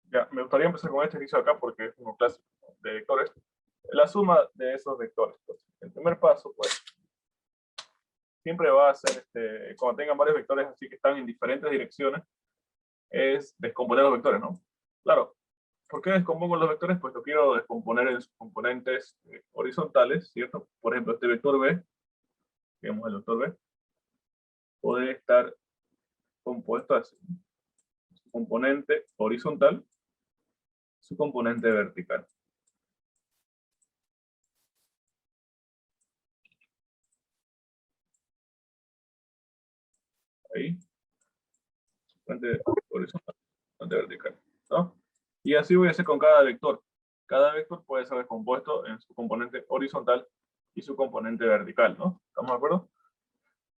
Ya, me gustaría empezar con este inicio acá porque es uno clásico de vectores. La suma de esos vectores. Pues, el primer paso, pues, siempre va a ser, cuando tengan varios vectores así que están en diferentes direcciones, es descomponer los vectores, ¿no? Claro, ¿por qué descompongo los vectores? Pues lo quiero descomponer en sus componentes horizontales, ¿cierto? Por ejemplo, este vector B, digamos el vector B, puede estar compuesto así. Su componente horizontal, su componente vertical. Ahí, componente horizontal, componente vertical, ¿no? Y así voy a hacer con cada vector. Cada vector puede ser descompuesto en su componente horizontal y su componente vertical, ¿no? ¿Estamos de acuerdo?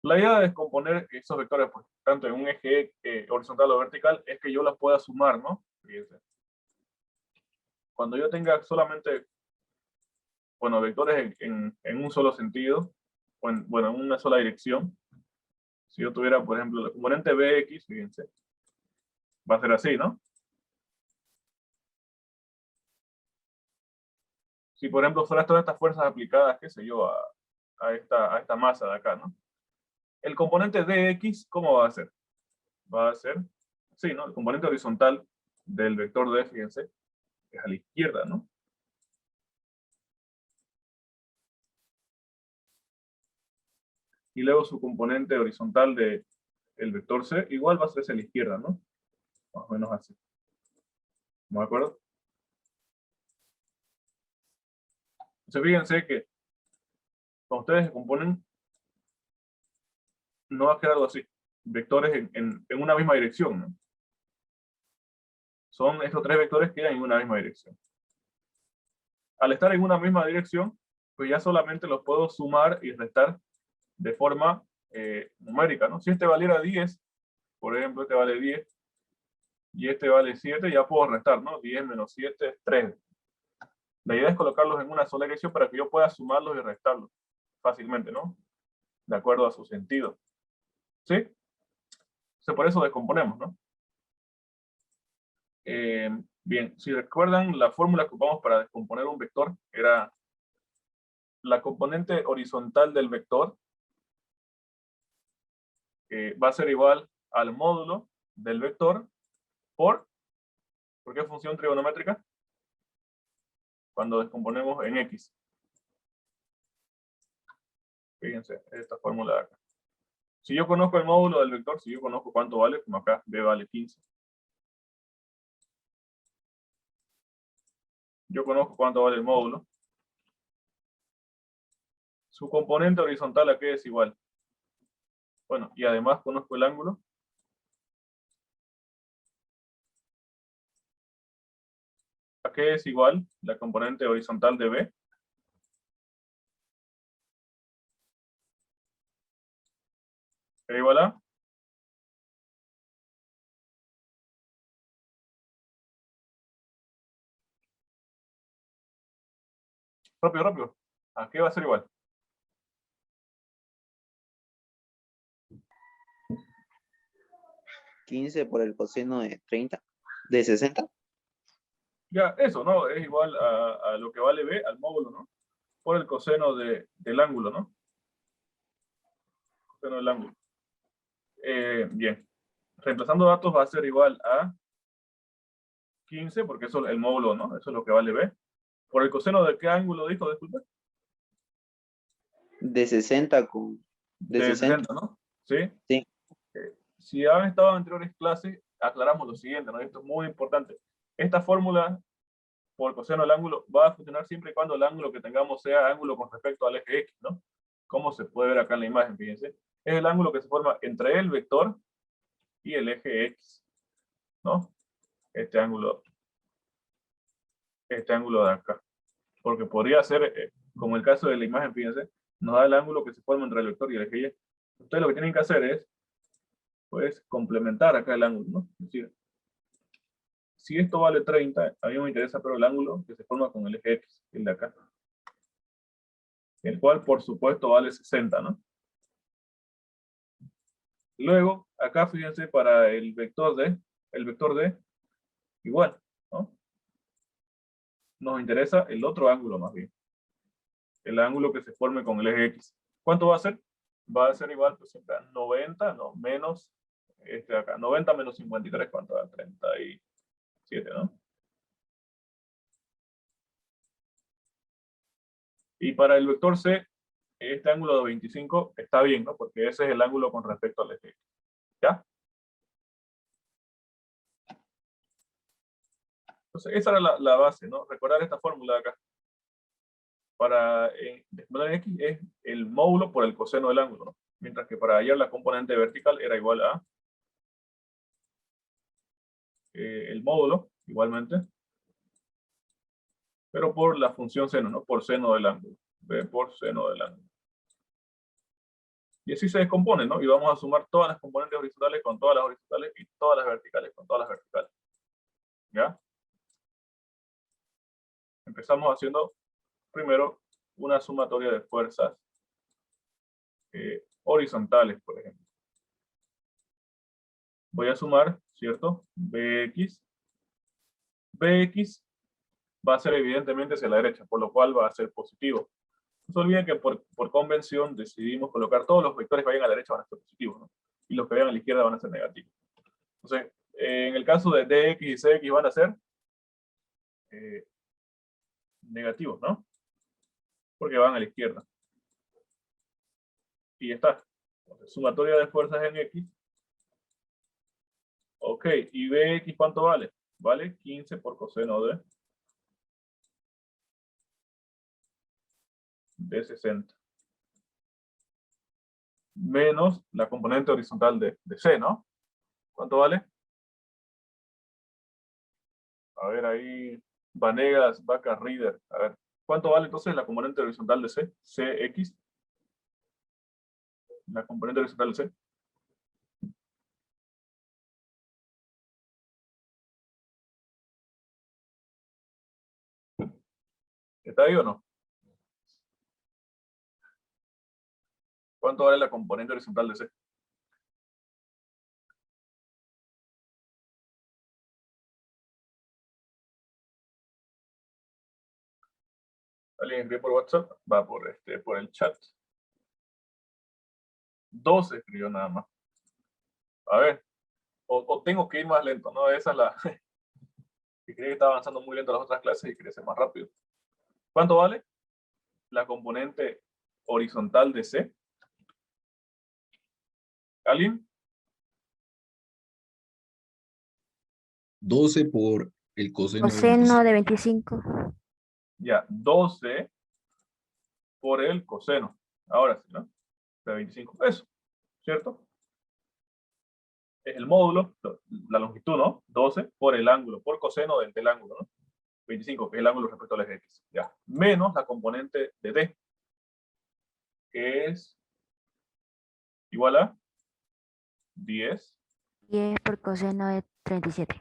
La idea de descomponer esos vectores, pues, tanto en un eje horizontal o vertical, es que yo las pueda sumar, ¿no? Fíjense. Cuando yo tenga solamente, bueno, vectores en un solo sentido, o en, bueno, en una sola dirección, si yo tuviera, por ejemplo, el componente Bx, fíjense, va a ser así, ¿no? Si, por ejemplo, fueran todas estas fuerzas aplicadas, qué sé yo, a esta masa de acá, ¿no? El componente dx, ¿cómo va a ser? Va a ser, sí, ¿no? El componente horizontal del vector d, fíjense, es a la izquierda, ¿no? Y luego su componente horizontal del vector c, igual va a ser hacia la izquierda, ¿no? Más o menos así. ¿No de acuerdo? Entonces, fíjense que cuando ustedes se componen, no va a quedar algo así. Vectores en una misma dirección, ¿no? Son estos tres vectores que quedan en una misma dirección. Al estar en una misma dirección, pues ya solamente los puedo sumar y restar de forma numérica, ¿no? Si este valiera 10, por ejemplo, este vale 10, y este vale 7, ya puedo restar, ¿no? 10 menos 7 es 3. La idea es colocarlos en una sola dirección para que yo pueda sumarlos y restarlos fácilmente, ¿no? De acuerdo a su sentido. ¿Sí? Entonces, por eso descomponemos, ¿no? Bien, si recuerdan, la fórmula que ocupamos para descomponer un vector era la componente horizontal del vector va a ser igual al módulo del vector ¿por qué función trigonométrica? Cuando descomponemos en X. Fíjense, esta fórmula de acá. Si yo conozco el módulo del vector, si yo conozco cuánto vale, como acá, B vale 15. Yo conozco cuánto vale el módulo. Su componente horizontal a qué es igual. Bueno, y además conozco el ángulo. ¿A qué es igual la componente horizontal de B? ¿Es igual a? Rápido, rápido. ¿A qué va a ser igual? 15 por el coseno de 30, de 60. Ya, eso, ¿no? Es igual a lo que vale B, al módulo, ¿no? Por el coseno del ángulo, ¿no? Coseno del ángulo. Bien. Reemplazando datos va a ser igual a 15, porque eso es el módulo, ¿no? Eso es lo que vale B. ¿Por el coseno de qué ángulo dijo, disculpe? De 60 con... De De 60, 60, ¿no? Sí. sí. Si han estado en anteriores clases, aclaramos lo siguiente, ¿no? Esto es muy importante. Esta fórmula por coseno del ángulo va a funcionar siempre y cuando el ángulo que tengamos sea ángulo con respecto al eje X, ¿no? Como se puede ver acá en la imagen, fíjense. Es el ángulo que se forma entre el vector y el eje X, ¿no? Este ángulo de acá. Porque podría ser, como el caso de la imagen, fíjense, nos da el ángulo que se forma entre el vector y el eje Y. Ustedes lo que tienen que hacer es, pues, complementar acá el ángulo, ¿no? Es decir, si esto vale 30, a mí me interesa, pero el ángulo que se forma con el eje X, el de acá. El cual, por supuesto, vale 60, ¿no? Luego, acá fíjense para el vector D, igual. Nos interesa el otro ángulo más bien. El ángulo que se forme con el eje X. ¿Cuánto va a ser? Va a ser igual, pues siempre a 90, no, menos, este de acá, 90 menos 53, ¿cuánto da? 37, ¿no? Y para el vector C, este ángulo de 25 está bien, ¿no? Porque ese es el ángulo con respecto al eje X. ¿Ya? Entonces, esa era la base, ¿no? Recordar esta fórmula de acá. Para exponer X es el módulo por el coseno del ángulo, ¿no? Mientras que para hallar la componente vertical era igual a el módulo, igualmente, pero por la función seno, ¿no? Por seno del ángulo. B por seno del ángulo. Y así se descompone, ¿no? Y vamos a sumar todas las componentes horizontales con todas las horizontales y todas las verticales con todas las verticales. ¿Ya? Empezamos haciendo primero una sumatoria de fuerzas horizontales, por ejemplo. Voy a sumar, ¿cierto? Bx. Bx va a ser evidentemente hacia la derecha, por lo cual va a ser positivo. No se olviden que por convención decidimos colocar todos los vectores que vayan a la derecha van a ser positivos, ¿no? Y los que vayan a la izquierda van a ser negativos. Entonces, en el caso de dx y cx van a ser negativos, ¿no? Porque van a la izquierda. Y ya está. Entonces, sumatoria de fuerzas en x. Ok, ¿y bx cuánto vale? Vale 15 por coseno de 60. Menos la componente horizontal de C, ¿no? ¿Cuánto vale? A ver, ahí, Vanegas, Vaca, Reader. A ver, ¿cuánto vale entonces la componente horizontal de C? Cx. La componente horizontal de C. ¿Está ahí o no? ¿Cuánto vale la componente horizontal de C? ¿Alguien escribe por WhatsApp? Va por el chat. 12 escribió nada más. A ver, o tengo que ir más lento, ¿no? Esa es la... que creía que estaba avanzando muy lento las otras clases y quería ser más rápido. ¿Cuánto vale la componente horizontal de C? ¿Alguien? 12 por el coseno de Coseno 25. de 25. Ya, 12 por el coseno. Ahora sí, ¿no? De 25. Eso, ¿cierto? Es el módulo, la longitud, ¿no? 12 por el ángulo, por coseno del ángulo, ¿no? 25, que es el ángulo respecto al eje X. Ya. Menos la componente de D, que es igual a 10, 10 por coseno de 37.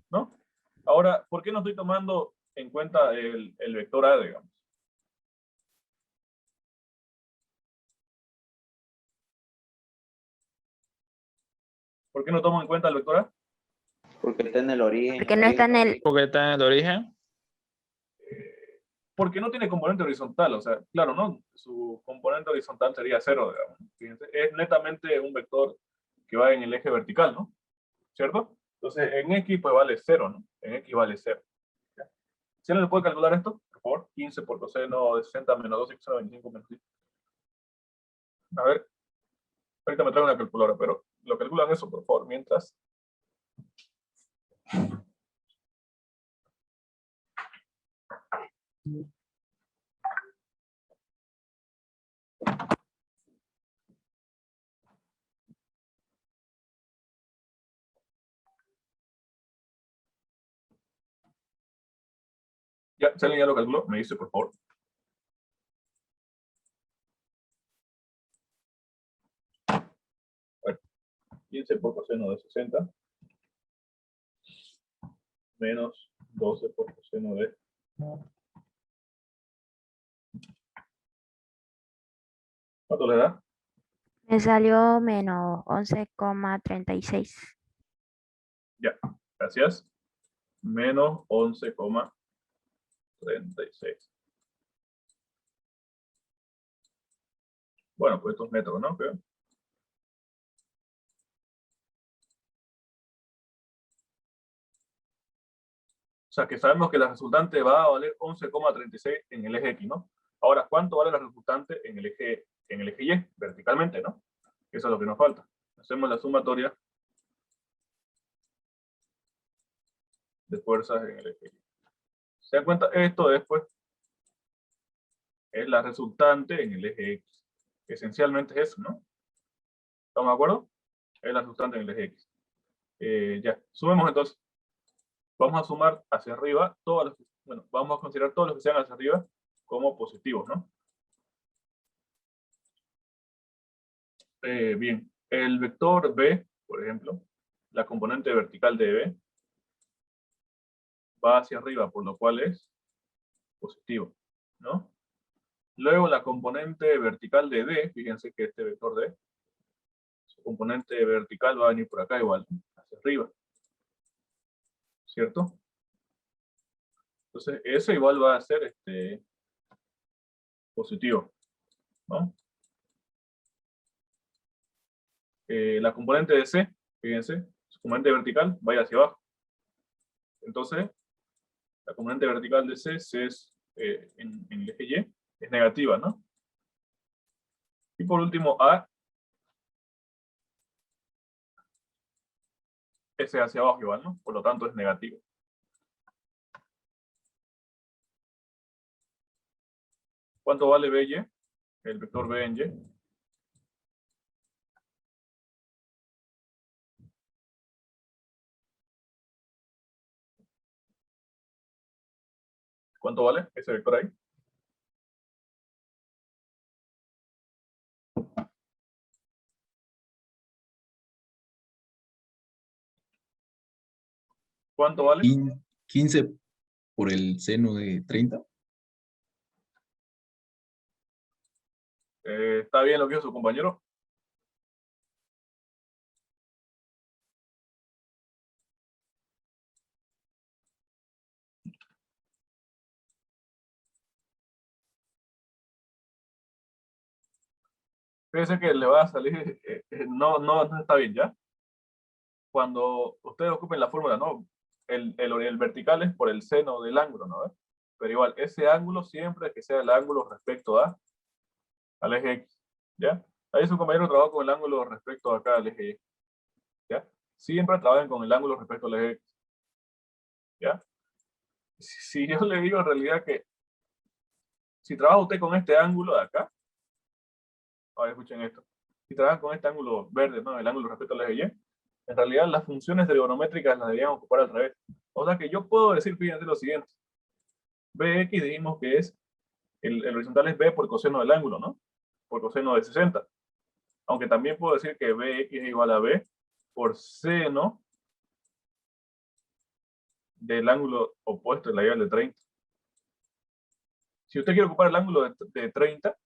¿no? Ahora, ¿por qué no estoy tomando en cuenta el vector A, digamos? ¿Por qué no tomo en cuenta el vector A? Porque está en el origen. Porque no está en el... Porque está en el origen. Porque no tiene componente horizontal, o sea, claro, ¿no? Su componente horizontal sería 0, digamos. Fíjense, es netamente un vector que va en el eje vertical, ¿no? ¿Cierto? Entonces, en X pues vale 0, ¿no? En X vale 0. ¿Ya? ¿Sí le puede calcular esto? Por favor, 15 por coseno de 60 menos 2 coseno de 25 menos 10. A ver, ahorita me traigo una calculadora, pero lo calculan eso, por favor, mientras. Ya, si alguien ya lo calculó, me dice, por favor. A ver, 15 por coseno de 60 menos 12 por coseno de... ¿Cuánto le da? Me salió menos 11,36. Ya, gracias. Menos 11,36. 36. Bueno, pues estos métodos, ¿no? Creo. O sea, que sabemos que la resultante va a valer 11,36 en el eje X, ¿no? Ahora, ¿cuánto vale la resultante en el eje Y? Verticalmente, ¿no? Eso es lo que nos falta. Hacemos la sumatoria de fuerzas en el eje Y. ¿Se dan cuenta? Esto después es la resultante en el eje X. Esencialmente es eso, ¿no? ¿Estamos de acuerdo? Es la resultante en el eje X. Ya, sumemos entonces. Vamos a sumar hacia arriba todos los, bueno, vamos a considerar todos los que sean hacia arriba como positivos, ¿no? Bien, el vector B, por ejemplo, la componente vertical de B, va hacia arriba, por lo cual es positivo, ¿no? Luego la componente vertical de D, fíjense que este vector D, su componente vertical va a venir por acá igual, hacia arriba, ¿cierto? Entonces, ese igual va a ser positivo, ¿no? La componente de C, fíjense, su componente vertical vaya hacia abajo. Entonces, la componente vertical de C es en el eje Y, es negativa, ¿no? Y por último, A, S hacia abajo igual, ¿no? Por lo tanto es negativo. ¿Cuánto vale BY? El vector B en Y. ¿Cuánto vale ese vector ahí? ¿Cuánto vale? 15 por el seno de 30. ¿Está bien lo que hizo su compañero? Fíjense que le va a salir, no está bien, ¿ya? Cuando ustedes ocupen la fórmula, ¿no? El vertical es por el seno del ángulo, ¿no? Pero igual, ese ángulo siempre que sea el ángulo respecto al eje X, ¿ya? Ahí su compañero trabaja con el ángulo respecto acá al eje Y, ¿ya? Siempre trabajen con el ángulo respecto al eje X, ¿ya? Si yo le digo en realidad que si trabaja usted con este ángulo de acá, ahora escuchen esto, si trabaja con este ángulo verde, ¿no? El ángulo respecto al eje Y, en realidad las funciones trigonométricas las deberían ocupar al revés. O sea que yo puedo decir, fíjense lo siguiente, Bx dijimos que es, el horizontal es B por coseno del ángulo, ¿no? Por coseno de 60. Aunque también puedo decir que Bx es igual a B por seno del ángulo opuesto en la igual de 30. Si usted quiere ocupar el ángulo de 30,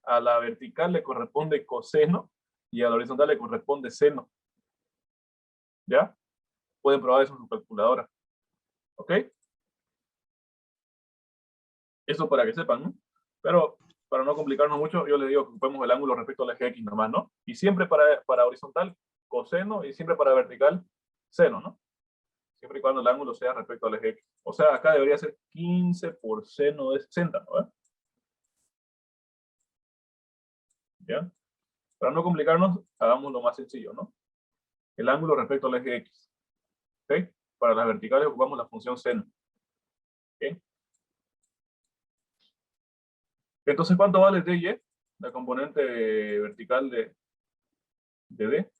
a la vertical le corresponde coseno y a la horizontal le corresponde seno. ¿Ya? Pueden probar eso en su calculadora. ¿Ok? Eso para que sepan, ¿no? Pero para no complicarnos mucho, yo les digo que ocupemos el ángulo respecto al eje X nomás, ¿no? Y siempre para horizontal, coseno, y siempre para vertical, seno, ¿no? Siempre y cuando el ángulo sea respecto al eje X. O sea, acá debería ser 15 por seno de 60, ¿no? ¿Ya? Para no complicarnos, hagamos lo más sencillo, ¿no? El ángulo respecto al eje X. ¿Ok? Para las verticales ocupamos la función seno. ¿Ok? Entonces, ¿cuánto vale dy? La componente vertical de D.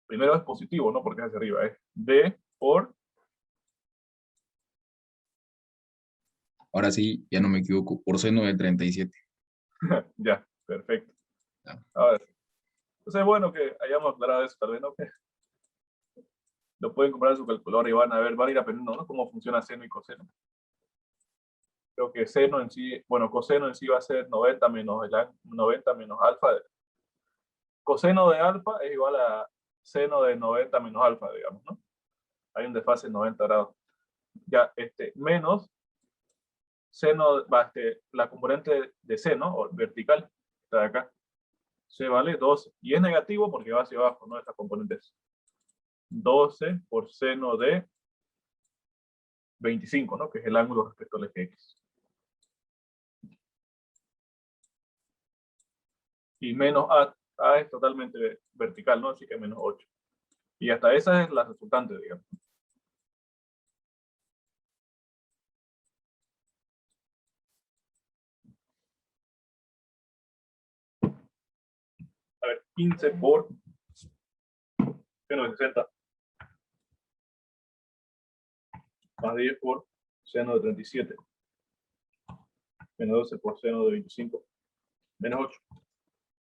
Primero es positivo, ¿no? Porque es hacia arriba. Es D por... Ahora sí, ya no me equivoco, por seno de 37. Ya, perfecto. Ya. Ahora sí. Entonces es bueno que hayamos aclarado eso, tal vez, ¿no? Que lo pueden comprar en su calculadora y van a ir aprendiendo, ¿no? Cómo funciona seno y coseno. Creo que seno en sí, bueno, coseno en sí va a ser 90 menos, 90 menos alfa. Coseno de alfa es igual a seno de 90 menos alfa, digamos, ¿no? Hay un desfase de 90 grados. Ya, menos seno, la componente de seno, o vertical, está de acá. C vale 12. Y es negativo porque va hacia abajo, ¿no? Estas componentes. 12 por seno de 25, ¿no? Que es el ángulo respecto al eje X. Y menos A es totalmente vertical, ¿no? Así que menos 8. Y hasta esa es la resultante, digamos. A ver, 15 por seno de 60. Más 10 por seno de 37. Menos 12 por seno de 25. Menos 8.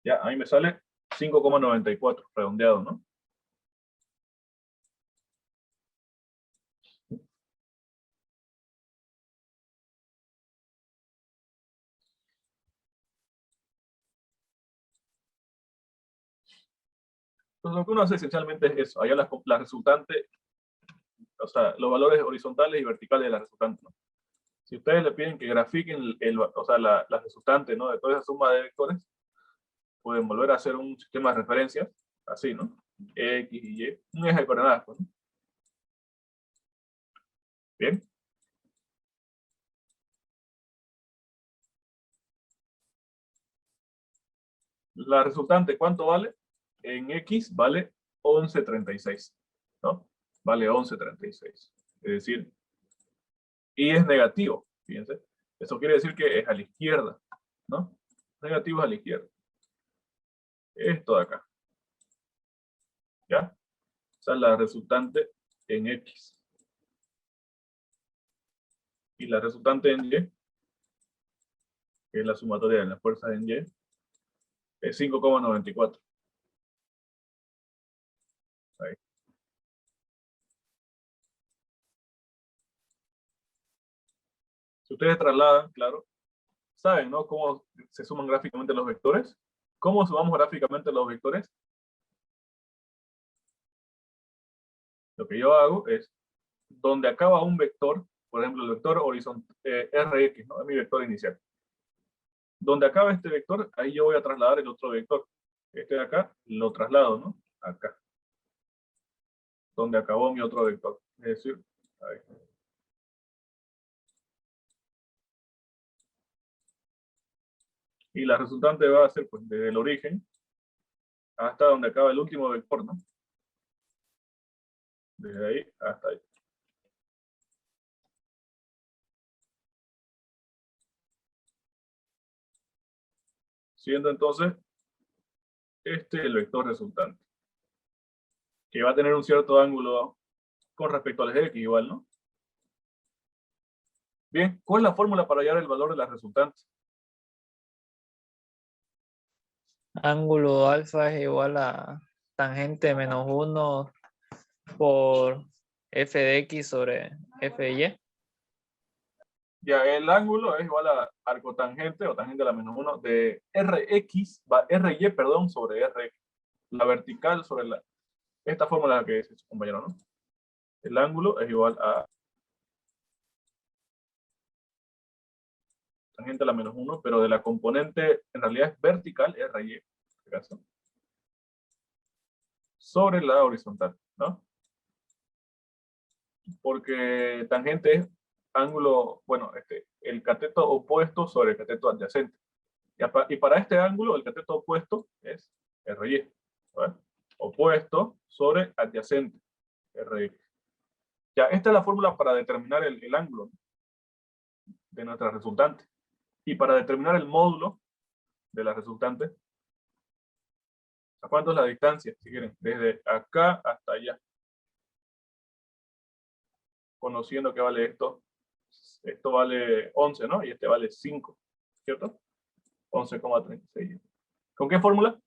Ya, ahí me sale 5,94, redondeado, ¿no? Entonces, lo que uno hace esencialmente es eso. Allá la resultante, o sea, los valores horizontales y verticales de la resultante, ¿no? Si ustedes le piden que grafiquen o sea, la resultante, ¿no? De toda esa suma de vectores, pueden volver a hacer un sistema de referencias, así, ¿no? X y Y, un eje de coordenadas, pues, ¿no? Bien. La resultante, ¿cuánto vale? En X vale 11,36, ¿no? Vale 11,36. Es decir, y es negativo, fíjense. Eso quiere decir que es a la izquierda, ¿no? Negativo es a la izquierda. Esto de acá. ¿Ya? Esa es la resultante en X. Y la resultante en Y, que es la sumatoria de las fuerzas en Y, es 5,94. Ahí. Si ustedes trasladan, claro, saben, ¿no? Cómo se suman gráficamente los vectores. ¿Cómo sumamos gráficamente los vectores? Lo que yo hago es, donde acaba un vector, por ejemplo, el vector horizontal Rx, ¿no? Es mi vector inicial. Donde acaba este vector, ahí yo voy a trasladar el otro vector. Este de acá, lo traslado, ¿no? Acá. Donde acabó mi otro vector. Es decir, ahí. Y la resultante va a ser, pues, desde el origen hasta donde acaba el último vector, ¿no? Desde ahí hasta ahí. Siendo entonces el vector resultante, que va a tener un cierto ángulo con respecto al eje X igual, ¿no? Bien, ¿cuál es la fórmula para hallar el valor de la resultante? Ángulo alfa es igual a tangente menos 1 por f de x sobre f de y. Ya, el ángulo es igual a arcotangente o tangente a la menos 1 de Rx, Ry, perdón, sobre Rx. La vertical sobre esta fórmula que dice su compañero, ¿no? El ángulo es igual a tangente a la menos 1, pero de la componente, en realidad es vertical, Ry, en este caso, sobre la horizontal, ¿no? Porque tangente es ángulo, bueno, el cateto opuesto sobre el cateto adyacente. Y para este ángulo, el cateto opuesto es Ry, ¿vale? Opuesto sobre adyacente, Ry. Ya, esta es la fórmula para determinar el ángulo de nuestra resultante. Y para determinar el módulo de la resultante, ¿a cuánto es la distancia? Si quieren, desde acá hasta allá. Conociendo que vale esto. Esto vale 11, ¿no? Y este vale 5, ¿cierto? 11,36. ¿Con qué fórmula?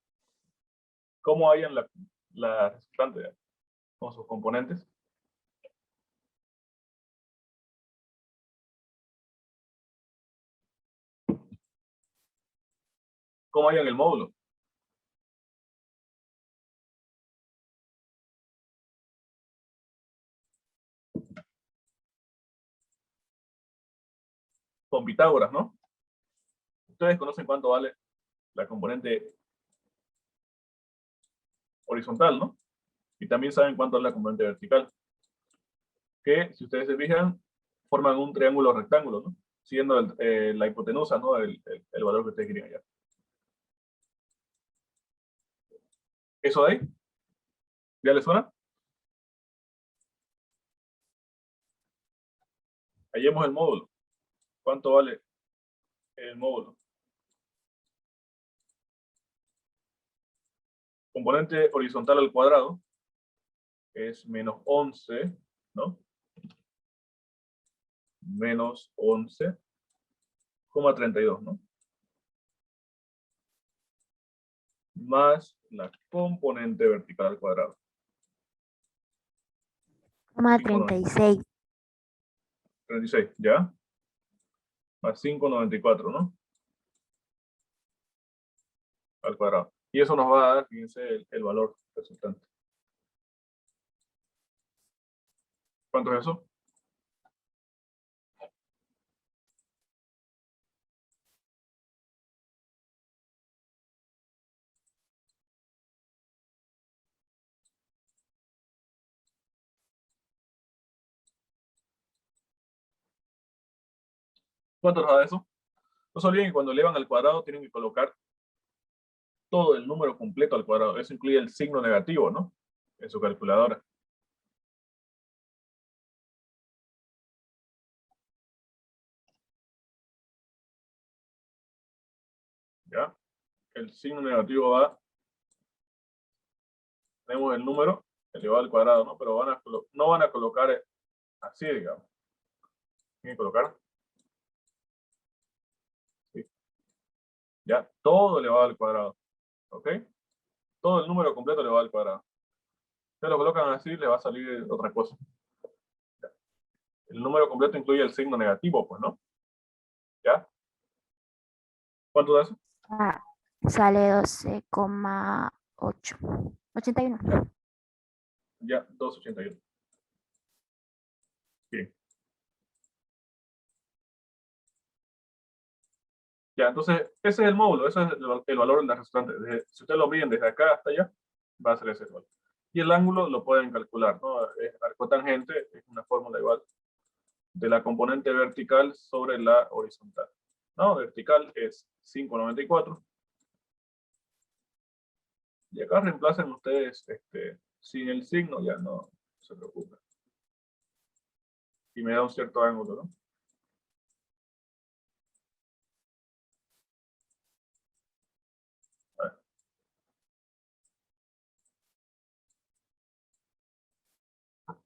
¿Cómo hallan la resultante con sus componentes? ¿Cómo hallan el módulo? con Pitágoras, ¿no? Ustedes conocen cuánto vale la componente horizontal, ¿no? Y también saben cuánto es la componente vertical. Que, si ustedes se fijan, forman un triángulo rectángulo, ¿no? Siguiendo la hipotenusa, ¿no? El valor que ustedes quieren hallar. ¿Eso de ahí? ¿Ya les suena? Hallemos el módulo. ¿Cuánto vale el módulo? Componente horizontal al cuadrado es menos 11, ¿no? Menos 11,32, ¿no? Más la componente vertical al cuadrado. 36. 36, ¿ya? Más 5,94, ¿no? Al cuadrado. Y eso nos va a dar, fíjense, el valor resultante. ¿Cuánto es eso? ¿Cuánto nos da eso? No se olviden que cuando elevan al cuadrado tienen que colocar todo el número completo al cuadrado. Eso incluye el signo negativo, ¿no? En su calculadora. ¿Ya? El signo negativo va, tenemos el número elevado al cuadrado, ¿no? Pero no van a colocar así, digamos. Tienen que colocar. Sí. Ya, todo elevado al cuadrado. ¿Ok? Todo el número completo elevado al cuadrado. Si lo colocan así, le va a salir otra cosa. Ya. El número completo incluye el signo negativo, pues, ¿no? ¿Ya? ¿Cuánto da eso? Ah, sale 12,8. 81. Ya, 2,81. Bien. Ya, entonces, ese es el módulo, ese es el valor de la resultante. Si ustedes lo miden desde acá hasta allá, va a ser ese valor. Y el ángulo lo pueden calcular, ¿no? Arcotangente es una fórmula igual de la componente vertical sobre la horizontal. ¿No? Vertical es 5,94. Y acá reemplacen ustedes sin el signo, ya no se preocupen. Y me da un cierto ángulo, ¿no?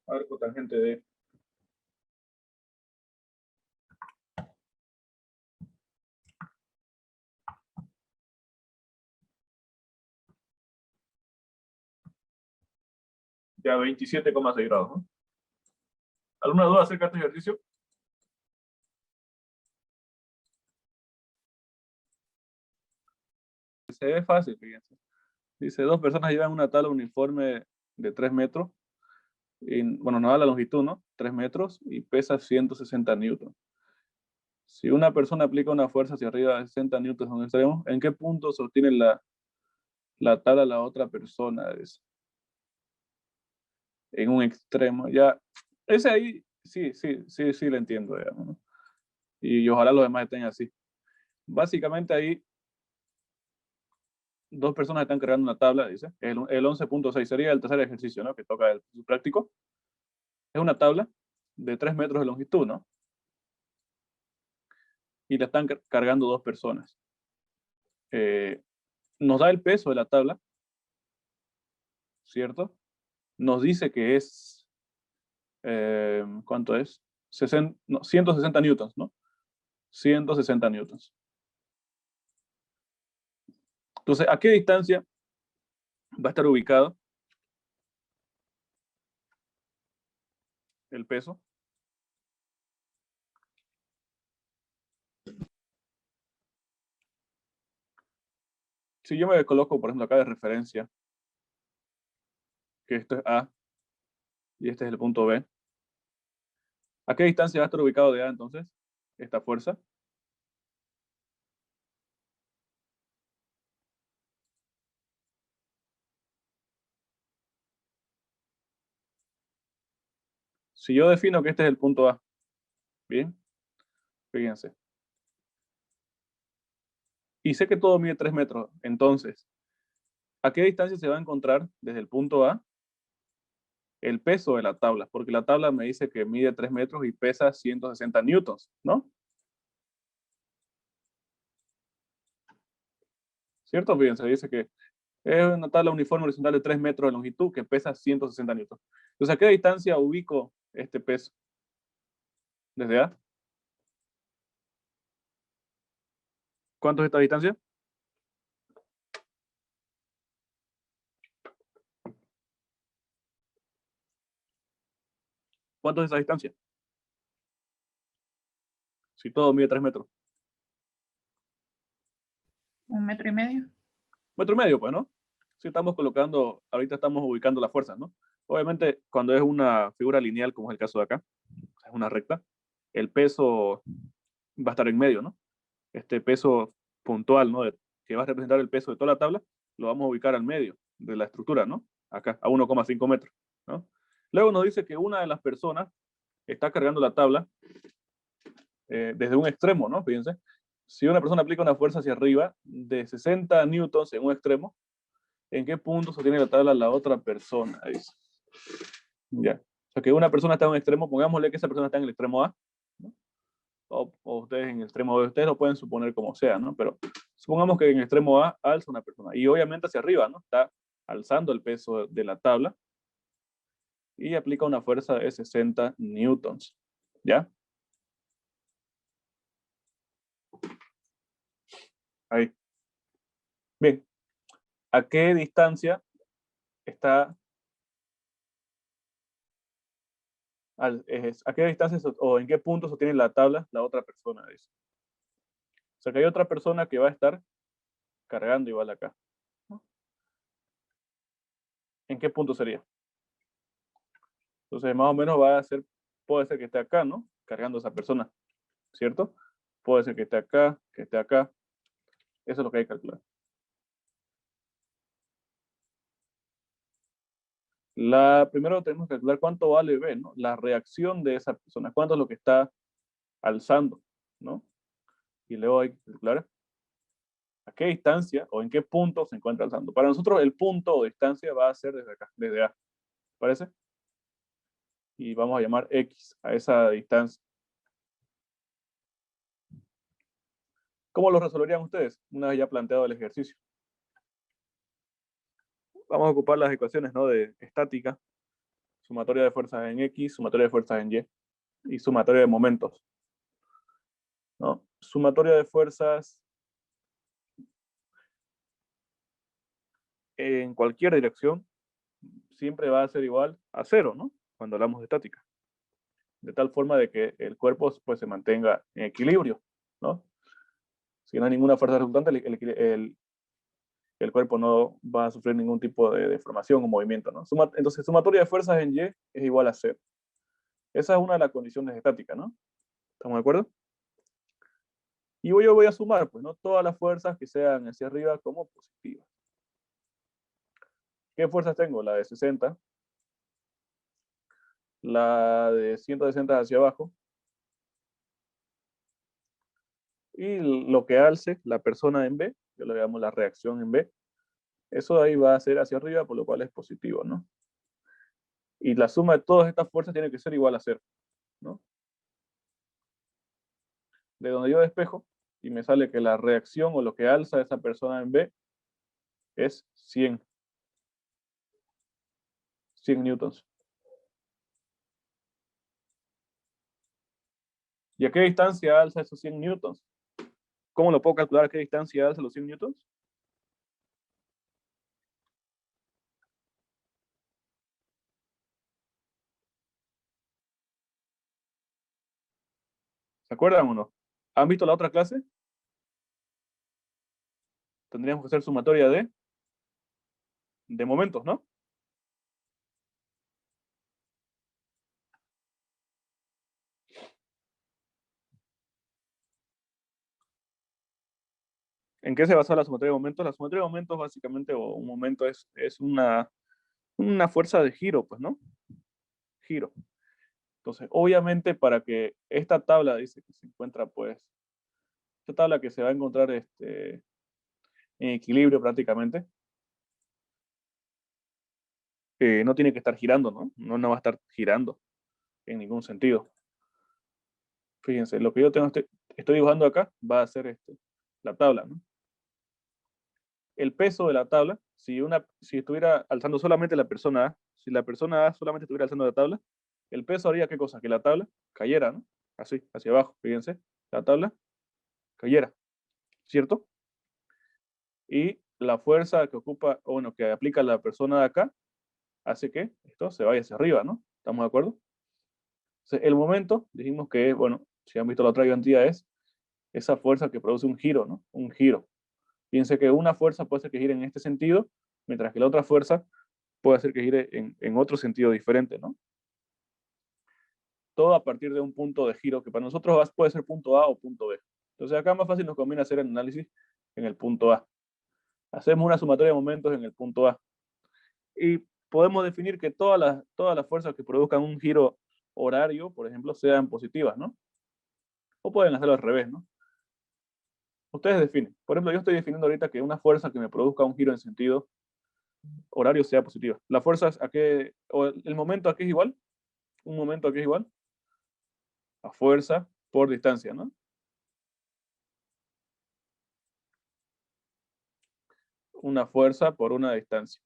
Arco tangente de ya 27,6 grados, ¿no? ¿Alguna duda acerca de este ejercicio? Se ve fácil, fíjense. Dice, dos personas llevan una tabla uniforme de 3 metros. Y, bueno, nos da la longitud, ¿no? 3 metros y pesa 160 newtons. Si una persona aplica una fuerza hacia arriba de 60 newtons en un extremo, ¿en qué punto sostiene la tabla la otra persona? En un extremo. Ya, ese ahí, sí lo entiendo, digamos, ¿no? Y ojalá los demás estén así. Básicamente ahí, dos personas están cargando una tabla, dice. El 11,6 sería el tercer ejercicio, ¿no? Que toca el práctico. Es una tabla de 3 metros de longitud, ¿no? Y la están cargando dos personas. Nos da el peso de la tabla, ¿cierto? Nos dice que es, ¿cuánto es? 160 newtons, ¿no? 160 newtons. Entonces, ¿a qué distancia va a estar ubicado el peso? Si yo me coloco, por ejemplo, acá de referencia, que esto es A y este es el punto B, ¿a qué distancia va a estar ubicado de A entonces esta fuerza? Si yo defino que este es el punto A, bien, fíjense. Y sé que todo mide 3 metros, entonces, ¿a qué distancia se va a encontrar desde el punto A el peso de la tabla? Porque la tabla me dice que mide 3 metros y pesa 160 newtons, ¿no? ¿Cierto? Fíjense, dice que es una tabla uniforme horizontal de 3 metros de longitud que pesa 160 newtons. Entonces, ¿a qué distancia ubico este peso? ¿Desde A? ¿Cuánto es esta distancia? ¿Cuánto es esa distancia? Si todo mide 3 metros. 1,5 metros. Metro y medio, pues, ¿no? Si estamos colocando, ahorita estamos ubicando las fuerzas, ¿no? Obviamente, cuando es una figura lineal, como es el caso de acá, es una recta, el peso va a estar en medio, ¿no? Este peso puntual, ¿no? Que va a representar el peso de toda la tabla, lo vamos a ubicar al medio de la estructura, ¿no? Acá, a 1,5 metros, ¿no? Luego nos dice que una de las personas está cargando la tabla desde un extremo, ¿no? Fíjense, si una persona aplica una fuerza hacia arriba de 60 newtons en un extremo, ¿en qué punto sostiene la tabla la otra persona? Dice. Ya. O sea, que una persona está en un extremo, pongámosle que esa persona está en el extremo A, ¿no? O ustedes en el extremo B, ustedes lo pueden suponer como sea, ¿no? Pero supongamos que en el extremo A alza una persona, y obviamente hacia arriba, ¿no? Está alzando el peso de la tabla, y aplica una fuerza de 60 newtons, ¿ya? Ahí. Bien. ¿A qué distancia está a qué distancia o en qué punto sostiene la tabla la otra persona? Dice. O sea que hay otra persona que va a estar cargando igual acá. ¿En qué punto sería? Entonces más o menos va a ser, puede ser que esté acá, ¿no? Cargando a esa persona, ¿cierto? Puede ser que esté acá, que esté acá. Eso es lo que hay que calcular. Primero tenemos que calcular cuánto vale B, ¿no? La reacción de esa persona, cuánto es lo que está alzando, ¿no? Y luego hay que calcular a qué distancia o en qué punto se encuentra alzando. Para nosotros el punto o distancia va a ser desde acá, desde A. ¿Parece? Y vamos a llamar X a esa distancia. ¿Cómo lo resolverían ustedes una vez ya planteado el ejercicio? Vamos a ocupar las ecuaciones, ¿no? De estática, sumatoria de fuerzas en X, sumatoria de fuerzas en Y y sumatoria de momentos, ¿no? Sumatoria de fuerzas en cualquier dirección siempre va a ser igual a cero, ¿no? Cuando hablamos de estática. De tal forma de que el cuerpo pues, se mantenga en equilibrio, ¿no? Si no hay ninguna fuerza resultante, el cuerpo no va a sufrir ningún tipo de deformación o movimiento, ¿no? Entonces, sumatoria de fuerzas en Y es igual a cero. Esa es una de las condiciones estáticas, ¿no? ¿Estamos de acuerdo? Y yo voy a sumar, pues, ¿no? Todas las fuerzas que sean hacia arriba como positivas. ¿Qué fuerzas tengo? La de 60, la de 160 hacia abajo, y lo que alce la persona en B, yo le llamo la reacción en B, eso de ahí va a ser hacia arriba, por lo cual es positivo, ¿no? Y la suma de todas estas fuerzas tiene que ser igual a 0, ¿no? De donde yo despejo, y me sale que la reacción o lo que alza esa persona en B es 100 newtons. ¿Y a qué distancia alza esos 100 newtons? ¿Cómo lo puedo calcular a qué distancia alza los 100 newtons? ¿Se acuerdan o no? ¿Han visto la otra clase? Tendríamos que hacer sumatoria de momentos, ¿no? ¿En qué se basa la sumatoria de momentos? La sumatoria de momentos básicamente, o un momento es una fuerza de giro, pues, ¿no? Giro. Entonces, obviamente, para que esta tabla dice que se encuentra, pues, esta tabla que se va a encontrar en equilibrio prácticamente, no tiene que estar girando, ¿no? No va a estar girando en ningún sentido. Fíjense, lo que yo estoy dibujando acá va a ser la tabla, ¿no? El peso de la tabla, si estuviera alzando solamente la persona A, si la persona A solamente estuviera alzando la tabla, el peso haría qué cosa, que la tabla cayera, ¿no? Así, hacia abajo, fíjense, la tabla cayera, ¿cierto? Y la fuerza que ocupa, o bueno, que aplica la persona de acá, hace que esto se vaya hacia arriba, ¿no? ¿Estamos de acuerdo? Entonces, el momento, dijimos que, bueno, si han visto la otra identidad, es esa fuerza que produce un giro, ¿no? Un giro. Fíjense que una fuerza puede hacer que gire en este sentido, mientras que la otra fuerza puede hacer que gire en otro sentido diferente, ¿no? Todo a partir de un punto de giro que para nosotros puede ser punto A o punto B. Entonces acá más fácil nos conviene hacer el análisis en el punto A. Hacemos una sumatoria de momentos en el punto A. Y podemos definir que todas las fuerzas que produzcan un giro horario, por ejemplo, sean positivas, ¿no? O pueden hacerlo al revés, ¿no? Ustedes definen. Por ejemplo, yo estoy definiendo ahorita que una fuerza que me produzca un giro en sentido horario sea positiva. ¿La fuerza o el momento aquí es igual? ¿Un momento aquí es igual? A fuerza por distancia, ¿no? Una fuerza por una distancia.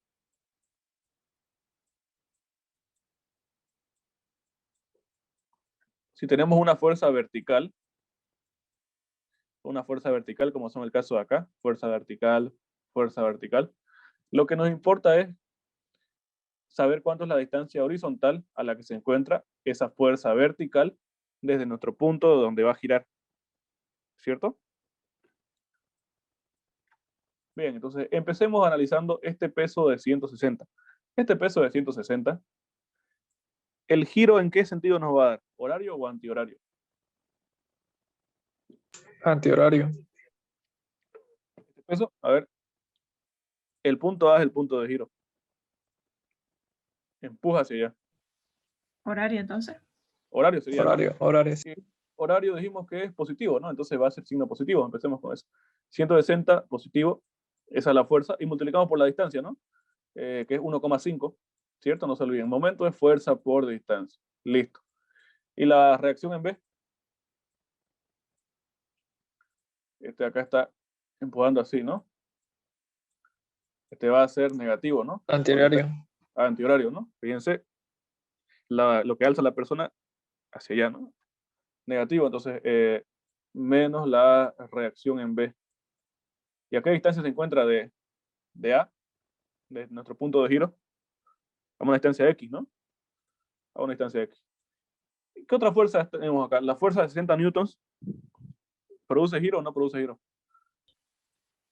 Si tenemos una fuerza vertical como son el caso de acá, fuerza vertical, lo que nos importa es saber cuánto es la distancia horizontal a la que se encuentra esa fuerza vertical desde nuestro punto donde va a girar, ¿cierto? Bien, entonces empecemos analizando este peso de 160. Este peso de 160, ¿el giro en qué sentido nos va a dar? ¿Horario o antihorario? Antihorario. Este peso, a ver, el punto A es el punto de giro. Empuja hacia allá. Horario, entonces. Horario sería, ¿no? Horario. Sí. Horario dijimos que es positivo, ¿no? Entonces va a ser signo positivo. Empecemos con eso. 160 positivo, esa es la fuerza, y multiplicamos por la distancia, ¿no? Que es 1,5, ¿cierto? No se olviden. Momento es fuerza por distancia. Listo. ¿Y la reacción en B? Acá está empujando así, ¿no? Va a ser negativo, ¿no? Antihorario. Antihorario, ¿no? Fíjense lo que alza la persona hacia allá, ¿no? Negativo, entonces menos la reacción en B. ¿Y a qué distancia se encuentra de A, de nuestro punto de giro? A una distancia X, ¿no? A una distancia X. ¿Qué otra fuerza tenemos acá? La fuerza de 60 newtons, ¿produce giro o no produce giro?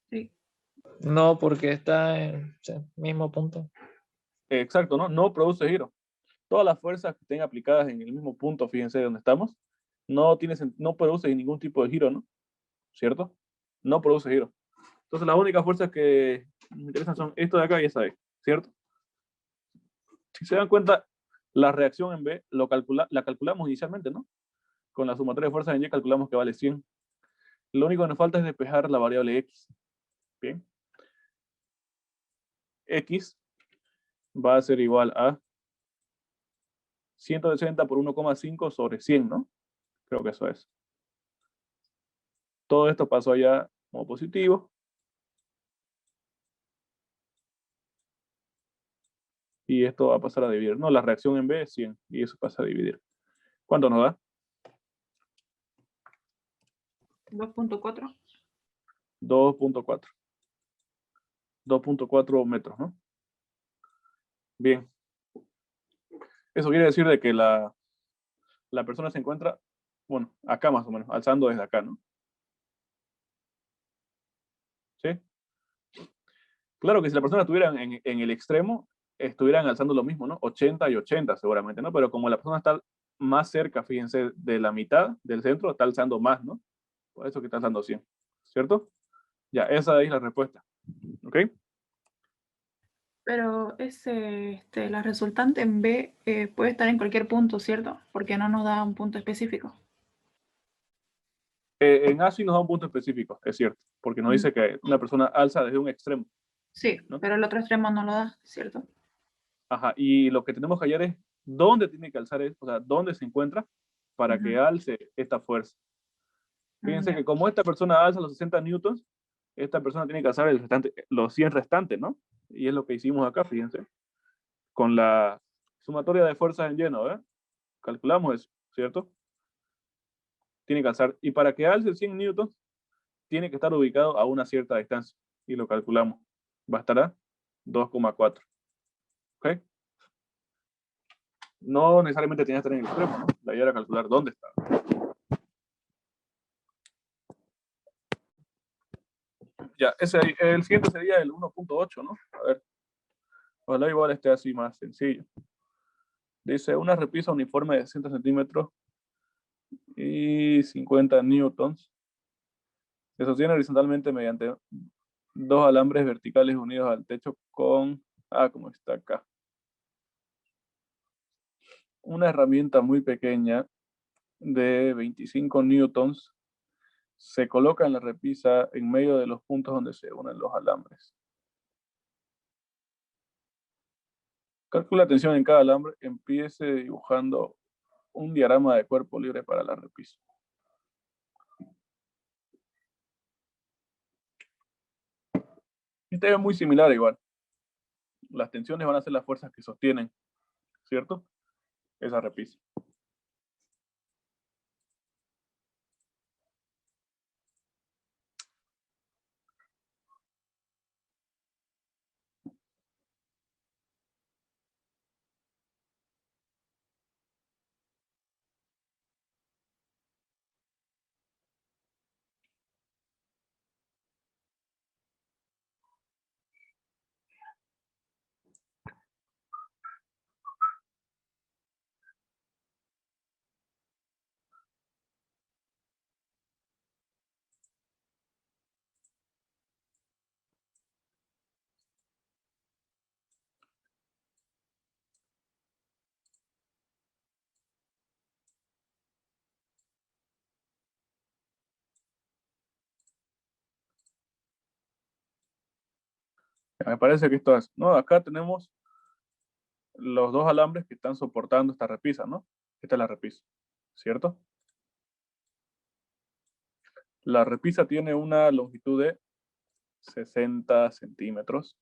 Sí. No, porque está en el mismo punto. Exacto, ¿no? No produce giro. Todas las fuerzas que estén aplicadas en el mismo punto, fíjense donde estamos, no produce ningún tipo de giro, ¿no? ¿Cierto? No produce giro. Entonces las únicas fuerzas que nos interesan son esto de acá y esa de, ¿cierto? Si se dan cuenta, la reacción en B la calculamos inicialmente, ¿no? Con la sumatoria de fuerzas en Y calculamos que vale 100. Lo único que nos falta es despejar la variable X. Bien. X va a ser igual a 160 por 1,5 sobre 100, ¿no? Creo que eso es. Todo esto pasó allá como positivo. Y esto va a pasar a dividir. No, la reacción en B es 100 y eso pasa a dividir. ¿Cuánto nos da? 2.4. 2.4. 2.4 metros, ¿no? Bien. Eso quiere decir de que la persona se encuentra, bueno, acá más o menos, alzando desde acá, ¿no? ¿Sí? Claro que si la persona estuviera en el extremo, estuvieran alzando lo mismo, ¿no? 80 y 80 seguramente, ¿no? Pero como la persona está más cerca, fíjense, de la mitad del centro, está alzando más, ¿no? Por eso que está alzando 100, ¿cierto? Ya, esa es la respuesta. ¿Ok? Pero la resultante en B puede estar en cualquier punto, ¿cierto? Porque no nos da un punto específico. En A sí nos da un punto específico, es cierto, porque nos dice que una persona alza desde un extremo, Sí, ¿no? pero el otro extremo no lo da, ¿cierto? Ajá, y lo que tenemos que hallar es dónde tiene que alzar, o sea, dónde se encuentra para que alce esta fuerza. Fíjense Ya. que como esta persona alza los 60 newtons, esta persona tiene que alzar los 100 restantes, ¿no? Y es lo que hicimos acá, fíjense, con la sumatoria de fuerzas en lleno, ¿eh? Calculamos eso, ¿cierto? Tiene que alzar, y para que alce 100 newtons, tiene que estar ubicado a una cierta distancia, y lo calculamos. Bastará 2,4. ¿Ok? No necesariamente tiene que estar en el extremo, ¿no? La idea era calcular dónde está. Ya, el siguiente sería el 1.8, ¿no? A ver, ojalá igual esté así más sencillo. Dice una repisa uniforme de 60 centímetros y 50 newtons. Se sostiene horizontalmente mediante dos alambres verticales unidos al techo con, como está acá, una herramienta muy pequeña de 25 newtons se coloca en la repisa en medio de los puntos donde se unen los alambres. Calcula la tensión en cada alambre. Empiece dibujando un diagrama de cuerpo libre para la repisa. Este es muy similar igual. Las tensiones van a ser las fuerzas que sostienen, ¿cierto? Esa repisa. Me parece que esto es, ¿no? Acá tenemos los dos alambres que están soportando esta repisa, ¿no? Esta es la repisa, ¿cierto? La repisa tiene una longitud de 60 centímetros.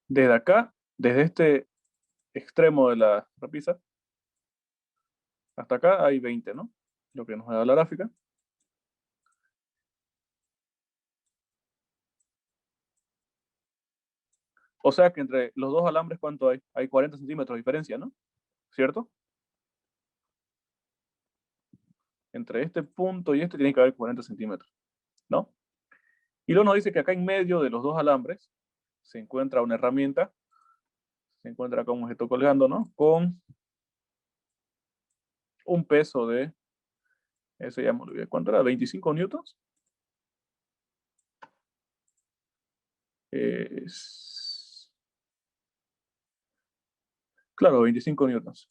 Desde acá, desde este extremo de la repisa, hasta acá hay 20, ¿no? Lo que nos da la gráfica. O sea que entre los dos alambres, ¿cuánto hay? Hay 40 centímetros de diferencia, ¿no? ¿Cierto? Entre este punto y este tiene que haber 40 centímetros, ¿no? Y luego nos dice que acá en medio de los dos alambres se encuentra una herramienta, se encuentra acá un objeto colgando, ¿no? Con un peso de, ese ya me olvidé, ¿cuánto era? ¿25 newtons? Claro, 25 newtons.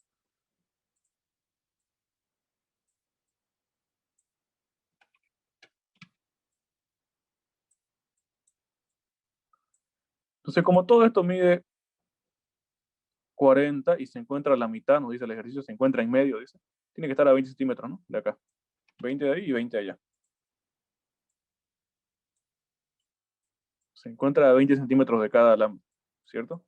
Entonces, como todo esto mide 40 y se encuentra a la mitad, nos dice el ejercicio, se encuentra en medio, dice, tiene que estar a 20 centímetros, ¿no? De acá. 20 de ahí y 20 allá. Se encuentra a 20 centímetros de cada alambre, ¿cierto?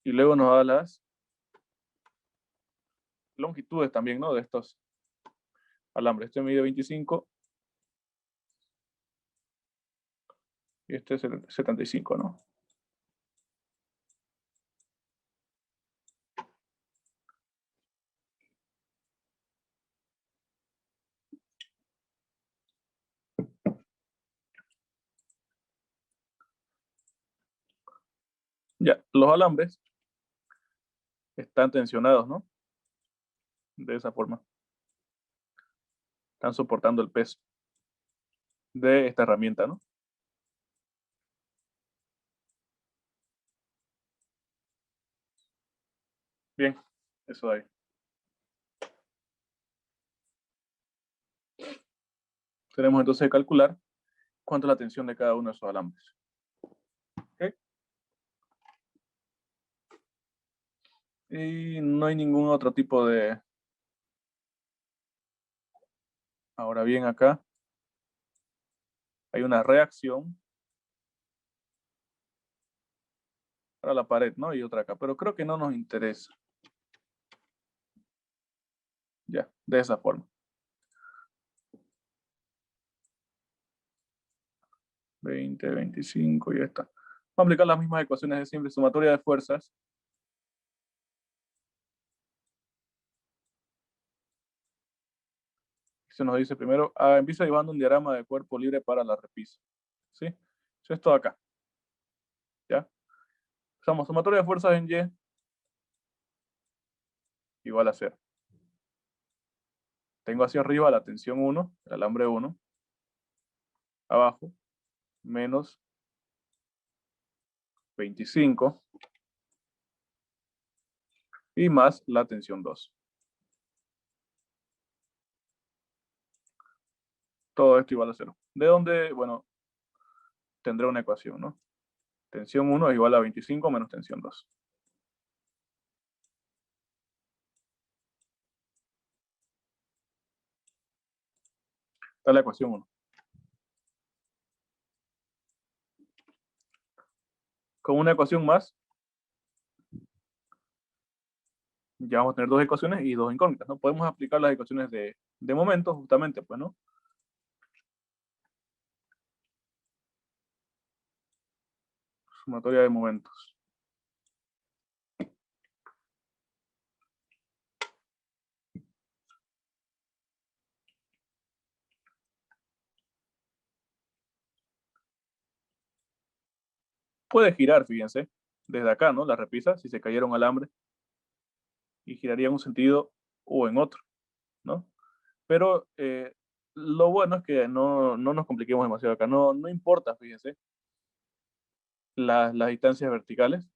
Y luego nos da las longitudes también, ¿no? De estos alambres. Este mide 25 y este es el 75, ¿no? Ya, los alambres están tensionados, ¿no? De esa forma. Están soportando el peso de esta herramienta, ¿no? Bien, eso de ahí. Tenemos entonces que calcular cuánto es la tensión de cada uno de esos alambres. ¿Okay? Y no hay ningún otro tipo de... Ahora bien, acá hay una reacción para la pared, ¿no? Y otra acá, pero creo que no nos interesa. Ya, de esa forma. 20, 25, ya está. Vamos a aplicar las mismas ecuaciones de siempre. Sumatoria de fuerzas. Se nos dice primero, empieza dibujando un diagrama de cuerpo libre para la repisa. ¿Sí? Eso es todo acá. ¿Ya? Usamos sumatoria de fuerzas en Y igual a 0. Tengo hacia arriba la tensión 1, el alambre 1. Abajo, menos 25. Y más la tensión 2. Todo esto igual a 0. ¿De dónde? Bueno, tendré una ecuación, ¿no? Tensión 1 es igual a 25 menos tensión 2. Está la ecuación 1. Con una ecuación más, ya vamos a tener dos ecuaciones y dos incógnitas, ¿no? Podemos aplicar las ecuaciones de momento, justamente, pues, ¿no? Sumatoria de momentos. Puede girar, fíjense, desde acá, ¿no? La repisa, si se cayera un alambre, y giraría en un sentido o en otro, ¿no? Pero lo bueno es que no nos compliquemos demasiado acá. No importa, fíjense, las distancias verticales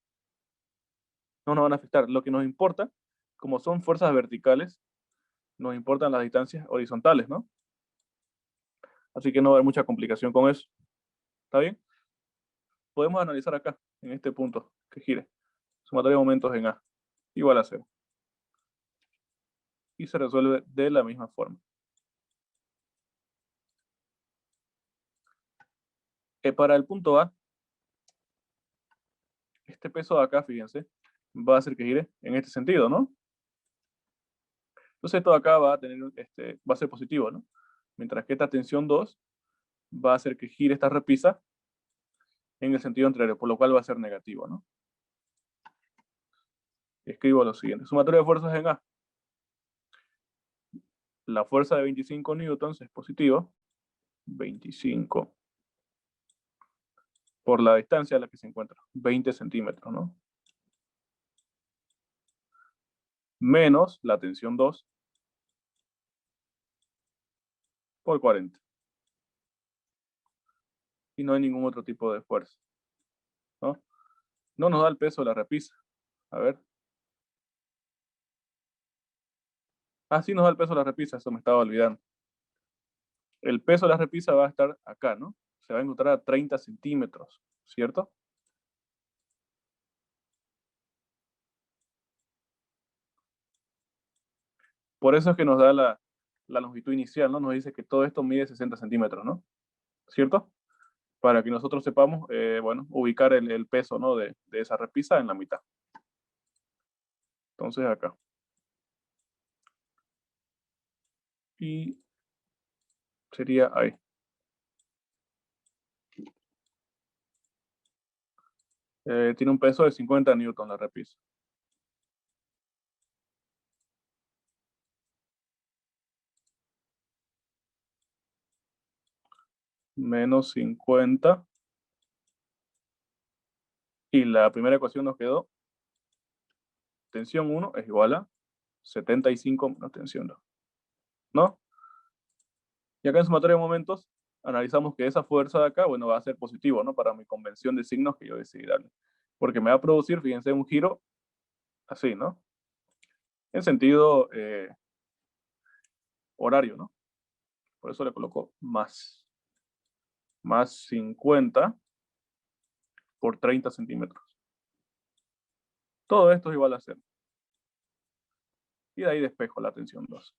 no nos van a afectar. Lo que nos importa, como son fuerzas verticales, nos importan las distancias horizontales, ¿no? Así que no va a haber mucha complicación con eso. ¿Está bien? Podemos analizar acá, en este punto, que gire. Sumatoria de momentos en A, igual a 0. Y se resuelve de la misma forma. Para el punto A, este peso de acá, fíjense, va a hacer que gire en este sentido, ¿no? Entonces esto de acá va a ser positivo, ¿no? Mientras que esta tensión 2 va a hacer que gire esta repisa en el sentido contrario, por lo cual va a ser negativo, ¿no? Escribo lo siguiente. Sumatoria de fuerzas en A. La fuerza de 25 newtons es positiva. 25 por la distancia a la que se encuentra. 20 centímetros, ¿no? Menos la tensión 2 por 40. Y no hay ningún otro tipo de fuerza, ¿no? No nos da el peso de la repisa. A ver. Sí nos da el peso de la repisa, eso me estaba olvidando. El peso de la repisa va a estar acá, ¿no? Se va a encontrar a 30 centímetros, ¿cierto? Por eso es que nos da la longitud inicial, ¿no? Nos dice que todo esto mide 60 centímetros, ¿no? ¿Cierto? Para que nosotros sepamos, bueno, ubicar el peso, ¿no? De esa repisa en la mitad. Entonces acá. Y sería ahí. Tiene un peso de 50 newton la repisa. Menos 50 Y la primera ecuación nos quedó, tensión 1 es igual a 75 menos tensión 2. ¿No? Y acá en sumatoria de momentos, analizamos que esa fuerza de acá, bueno, va a ser positivo, ¿no? Para mi convención de signos que yo decidí darle. Porque me va a producir, fíjense, un giro así, ¿no? En sentido horario, ¿no? Por eso le coloco más. Más 50 por 30 centímetros. Todo esto es igual a 0. Y de ahí despejo la tensión 2.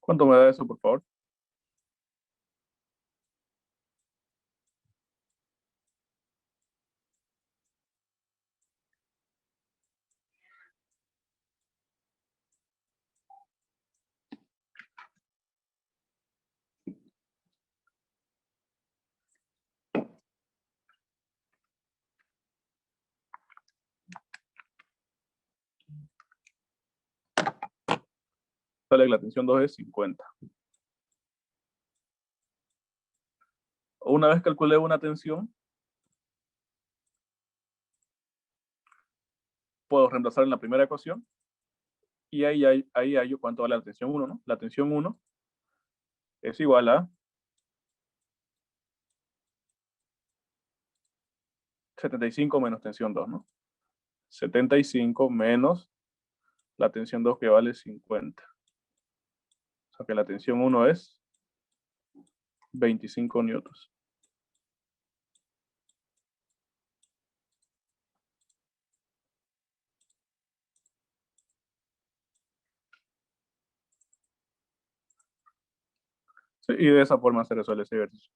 ¿Cuánto me da eso, por favor? Sale que la tensión 2 es 50. Una vez calculé una tensión, puedo reemplazar en la primera ecuación. Y ahí hallo cuánto vale la tensión 1, ¿no? La tensión 1 es igual a 75 menos tensión 2, ¿no? 75 menos la tensión 2 que vale 50. O sea que la tensión 1 es 25 newtons. Sí, y de esa forma se resuelve ese ejercicio.